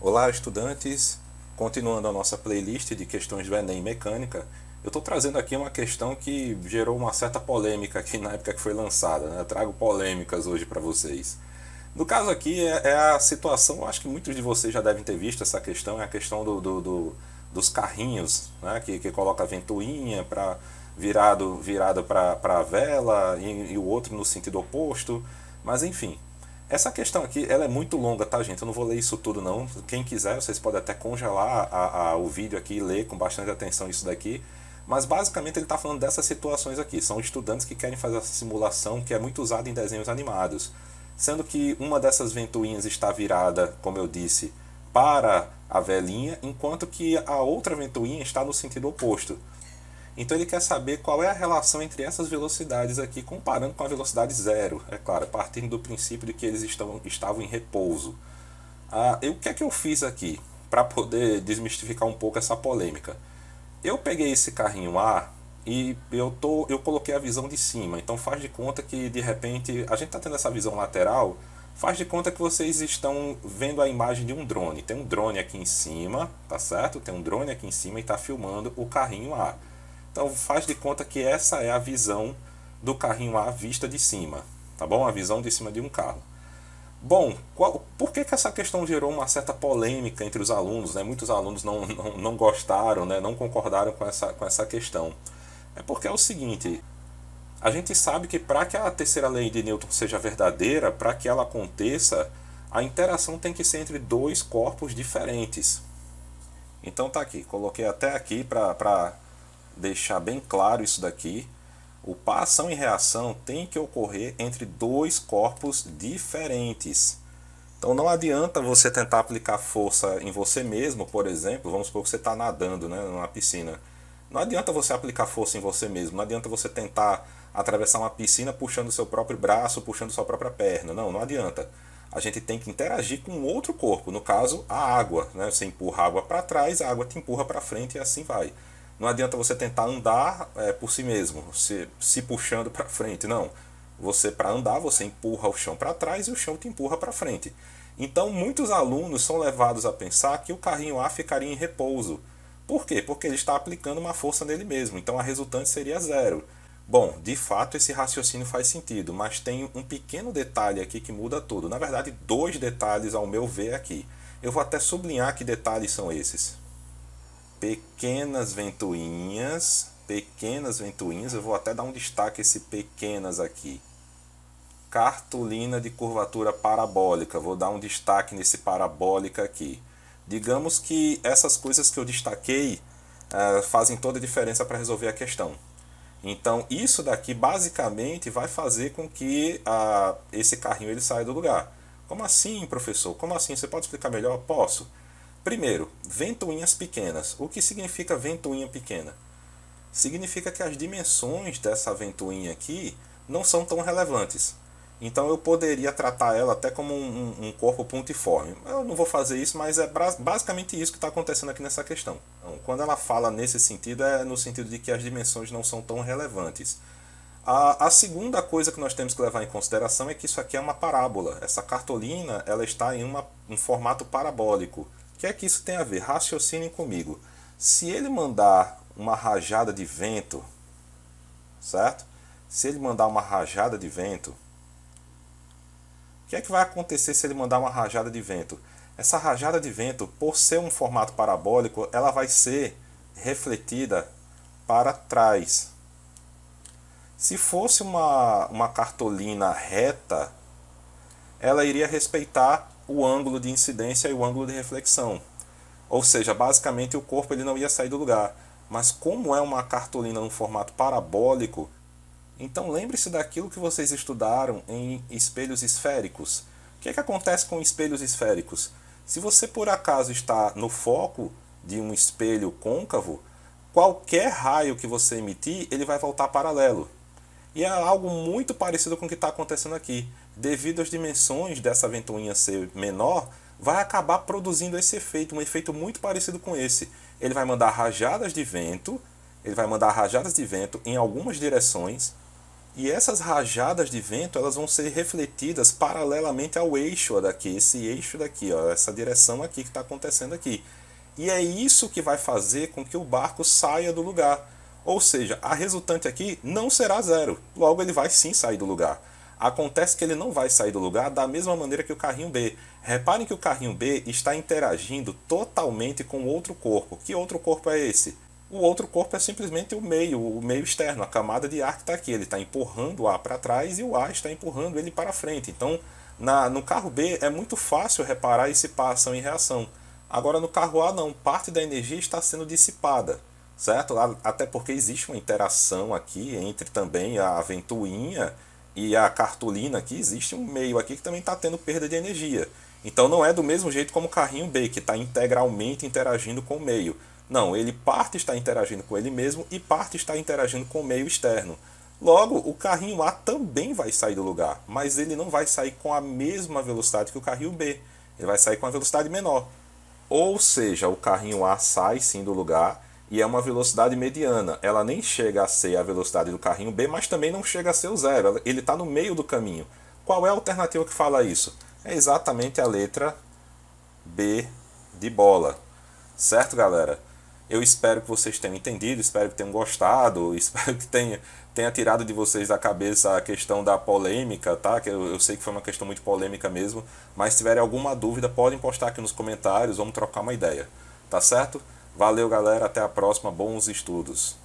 Olá, estudantes! Continuando a nossa playlist de questões do Enem Mecânica, eu estou trazendo aqui uma questão que gerou uma certa polêmica aqui na época que foi lançada, né? Eu trago polêmicas hoje para vocês. No caso aqui é a situação, eu acho que muitos de vocês já devem ter visto essa questão, é a questão dos carrinhos, né? Que coloca a ventoinha para virado para a vela e o outro no sentido oposto. Mas enfim, essa questão aqui, ela é muito longa, tá, gente? Eu não vou ler isso tudo, não. Quem quiser, vocês podem até congelar o vídeo aqui e ler com bastante atenção isso daqui. Mas basicamente ele está falando dessas situações aqui. São estudantes que querem fazer essa simulação que é muito usada em desenhos animados. Sendo que uma dessas ventoinhas está virada, como eu disse, para a velinha, enquanto que a outra ventoinha está no sentido oposto. Então ele quer saber qual é a relação entre essas velocidades aqui, comparando com a velocidade zero, é claro, partindo do princípio de que eles estavam em repouso. O que é que eu fiz aqui para poder desmistificar um pouco essa polêmica? Eu peguei esse carrinho A e eu coloquei a visão de cima, então faz de conta que de repente a gente está tendo essa visão lateral. Faz de conta que vocês estão vendo a imagem de um drone. Tem um drone aqui em cima, tá certo? Tem um drone aqui em cima e está filmando o carrinho A. Então faz de conta que essa é a visão do carrinho A vista de cima, tá bom? A visão de cima de um carro. Bom, por que essa questão gerou uma certa polêmica entre os alunos, né? Muitos alunos não gostaram, né? Não concordaram com essa questão. É porque é o seguinte, a gente sabe que para que a terceira lei de Newton seja verdadeira, para que ela aconteça, a interação tem que ser entre dois corpos diferentes. Então tá aqui, coloquei até aqui para deixar bem claro isso daqui. A ação e reação tem que ocorrer entre dois corpos diferentes. Então não adianta você tentar aplicar força em você mesmo, por exemplo, vamos supor que você está nadando, né, numa piscina. Não adianta você aplicar força em você mesmo, não adianta você tentar atravessar uma piscina puxando seu próprio braço, puxando sua própria perna. Não, não adianta. A gente tem que interagir com outro corpo, no caso a água, né? Você empurra a água para trás, a água te empurra para frente e assim vai. Não adianta você tentar andar por si mesmo, se puxando para frente, não. Você, para andar, você empurra o chão para trás e o chão te empurra para frente. Então muitos alunos são levados a pensar que o carrinho A ficaria em repouso. Por quê? Porque ele está aplicando uma força nele mesmo, então a resultante seria zero. Bom, de fato esse raciocínio faz sentido, mas tem um pequeno detalhe aqui que muda tudo. Na verdade, dois detalhes ao meu ver aqui. Eu vou até sublinhar que detalhes são esses. Pequenas ventoinhas, eu vou até dar um destaque a esse pequenas aqui. Cartolina de curvatura parabólica, vou dar um destaque nesse parabólica aqui. Digamos que essas coisas que eu destaquei fazem toda a diferença para resolver a questão. Então isso daqui basicamente vai fazer com que esse carrinho ele saia do lugar. Como assim, professor? Como assim? Você pode explicar melhor? Posso. Primeiro, ventoinhas pequenas. O que significa ventoinha pequena? Significa que as dimensões dessa ventoinha aqui não são tão relevantes. Então eu poderia tratar ela até como um corpo pontiforme. Eu não vou fazer isso, mas é basicamente isso que está acontecendo aqui nessa questão. Então, quando ela fala nesse sentido, é no sentido de que as dimensões não são tão relevantes. A segunda coisa que nós temos que levar em consideração é que isso aqui é uma parábola. Essa cartolina ela está em um formato parabólico. O que é que isso tem a ver? Raciocinem comigo. Se ele mandar uma rajada de vento, certo? Se ele mandar uma rajada de vento, o que é que vai acontecer se ele mandar uma rajada de vento? Essa rajada de vento, por ser um formato parabólico, ela vai ser refletida para trás. Se fosse uma cartolina reta, ela iria respeitar o ângulo de incidência e o ângulo de reflexão. Ou seja, basicamente o corpo ele não ia sair do lugar. Mas como é uma cartolina no formato parabólico, então lembre-se daquilo que vocês estudaram em espelhos esféricos. O que é que acontece com espelhos esféricos? Se você por acaso está no foco de um espelho côncavo, qualquer raio que você emitir, ele vai voltar paralelo. E é algo muito parecido com o que está acontecendo aqui. Devido às dimensões dessa ventoinha ser menor, vai acabar produzindo esse efeito, um efeito muito parecido com esse. Ele vai mandar rajadas de vento, em algumas direções, E essas rajadas de vento, elas vão ser refletidas paralelamente ao eixo daqui, esse eixo daqui, ó, essa direção aqui que está acontecendo aqui. E é isso que vai fazer com que o barco saia do lugar. Ou seja, a resultante aqui não será zero. Logo, ele vai sim sair do lugar. Acontece que ele não vai sair do lugar da mesma maneira que o carrinho B. Reparem que o carrinho B está interagindo totalmente com outro corpo. Que outro corpo é esse? O outro corpo é simplesmente o meio externo, a camada de ar que está aqui. Ele está empurrando o ar para trás e o ar está empurrando ele para frente. Então, no carro B é muito fácil reparar esse par ação e reação. Agora no carro A não, parte da energia está sendo dissipada, certo? Até porque existe uma interação aqui entre também a ventoinha e a cartolina aqui, existe um meio aqui que também está tendo perda de energia. Então não é do mesmo jeito como o carrinho B, que está integralmente interagindo com o meio. Não, ele parte está interagindo com ele mesmo e parte está interagindo com o meio externo. Logo, o carrinho A também vai sair do lugar, mas ele não vai sair com a mesma velocidade que o carrinho B. Ele vai sair com a velocidade menor. Ou seja, o carrinho A sai sim do lugar e é uma velocidade mediana. Ela nem chega a ser a velocidade do carrinho B, mas também não chega a ser o zero. Ele está no meio do caminho. Qual é a alternativa que fala isso? É exatamente a letra B de bola. Certo, galera? Eu espero que vocês tenham entendido, espero que tenham gostado, espero que tenha tirado de vocês da cabeça a questão da polêmica, tá? Que eu sei que foi uma questão muito polêmica mesmo, mas se tiverem alguma dúvida, podem postar aqui nos comentários, vamos trocar uma ideia, tá certo? Valeu, galera, até a próxima, bons estudos.